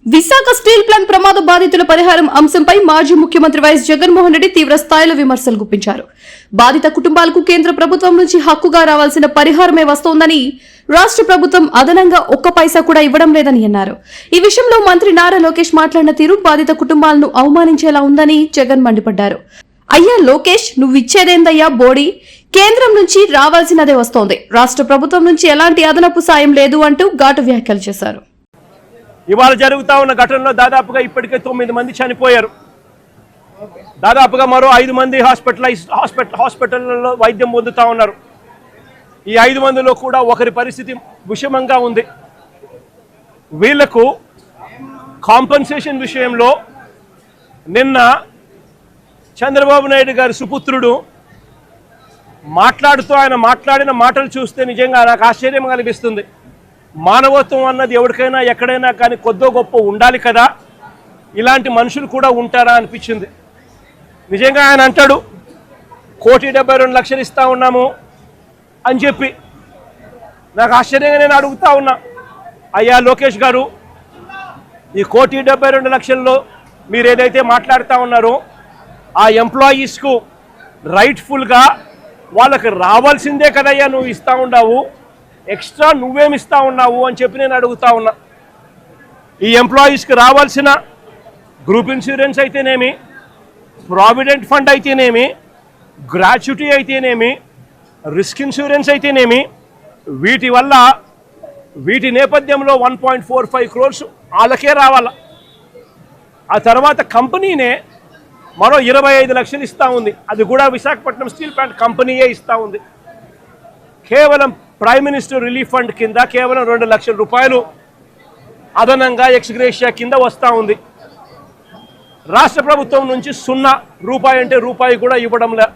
Visakha steel plant ప్రమాద బాధితుల పరిహారం అంశంపై మాజీ ముఖ్యమంత్రి వైఎస్ జగన్మోహన్ రెడ్డి తీవ్ర స్థాయిలో విమర్శలు గుప్పించారు. బాధిత కుటుంబాలకు కేంద్ర ప్రభుత్వం నుంచి హక్కుగా రావాల్సిన పరిహారమే వస్తోందని, రాష్ట్ర ప్రభుత్వం అదనంగా ఒక్క పైసా కూడా ఇవ్వడం లేదని అన్నారు. ఈ విషయంలో మంత్రి నారా లోకేష్ మాట్లాడిన తీరు బాధిత కుటుంబాలను అవమానించేలా ఉందని జగన్ మండిపడ్డారు. అయ్యా లోకేష్, నువ్విచ్చేదేందయ్యా బోడీ, కేంద్రం నుంచి రావాల్సినదే వస్తోంది, రాష్ట్ర ప్రభుత్వం నుంచి ఎలాంటి అదనపు సాయం లేదు అంటూ ఘాటు వ్యాఖ్యలు చేశారు. ఇవాళ జరుగుతూ ఉన్న ఘటనలో దాదాపుగా ఇప్పటికే 9 మంది చనిపోయారు. దాదాపుగా మరో 5 మంది హాస్పిటల్లో వైద్యం పొందుతూ ఉన్నారు. ఈ 5 మందిలో కూడా ఒకరి పరిస్థితి విషమంగా ఉంది. వీళ్లకు కాంపెన్సేషన్ విషయంలో నిన్న చంద్రబాబు నాయుడు గారి సుపుత్రుడు మాట్లాడుతూ ఆయన మాట్లాడిన మాటలు చూస్తే నిజంగా నాకు ఆశ్చర్యం కలిగిస్తుంది. మానవత్వం అన్నది ఎవరికైనా ఎక్కడైనా కానీ కొద్దో గొప్ప ఉండాలి కదా, ఇలాంటి మనుషులు కూడా ఉంటారా అనిపించింది. నిజంగా ఆయన అంటాడు 1,72,00,000 ఇస్తా ఉన్నాము అని చెప్పి. నాకు ఆశ్చర్యంగా నేను అడుగుతా ఉన్నా, అయ్యా లోకేష్ గారు, ఈ 1,72,00,000లో మీరు ఏదైతే మాట్లాడుతూ ఉన్నారో ఆ ఎంప్లాయీస్కు రైట్ఫుల్గా వాళ్ళకి రావాల్సిందే కదయ్యా నువ్వు ఇస్తూ ఉన్నావు, ఎక్స్ట్రా నువ్వేమి ఇస్తా ఉన్నావు అని చెప్పి నేను అడుగుతా ఉన్నా. ఈ ఎంప్లాయీస్కి రావాల్సిన గ్రూప్ ఇన్సూరెన్స్ అయితేనేమి, ప్రావిడెంట్ ఫండ్ అయితేనేమి, గ్రాట్యుటీ అయితేనేమి, రిస్క్ ఇన్సూరెన్స్ అయితేనేమి, వీటి నేపథ్యంలో 1.45 crores వాళ్ళకే రావాల. ఆ తర్వాత కంపెనీనే మరో 25 లక్షలు ఇస్తూ ఉంది. అది కూడా విశాఖపట్నం స్టీల్ ప్లాంట్ కంపెనీయే ఇస్తూ ఉంది. కేవలం ప్రైమ్ మినిస్టర్ రిలీఫ్ ఫండ్ కింద కేవలం 2 లక్షల రూపాయలు అదనంగా ఎక్స్గ్రేషియా కింద వస్తూ ఉంది. రాష్ట్ర ప్రభుత్వం నుంచి 0 రూపాయి అంటే రూపాయి కూడా ఇవ్వడంలే.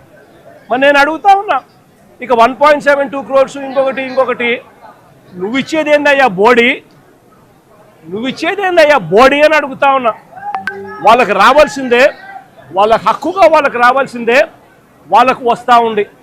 మరి నేను అడుగుతా ఉన్నా, ఇక 1.72 crores ఇంకొకటి నువ్విచ్చేదేందయ్యా బోడీ అని అడుగుతా ఉన్నా. వాళ్ళకి రావాల్సిందే, వాళ్ళ హక్కుగా వాళ్ళకి రావాల్సిందే వాళ్ళకు వస్తూ ఉంది.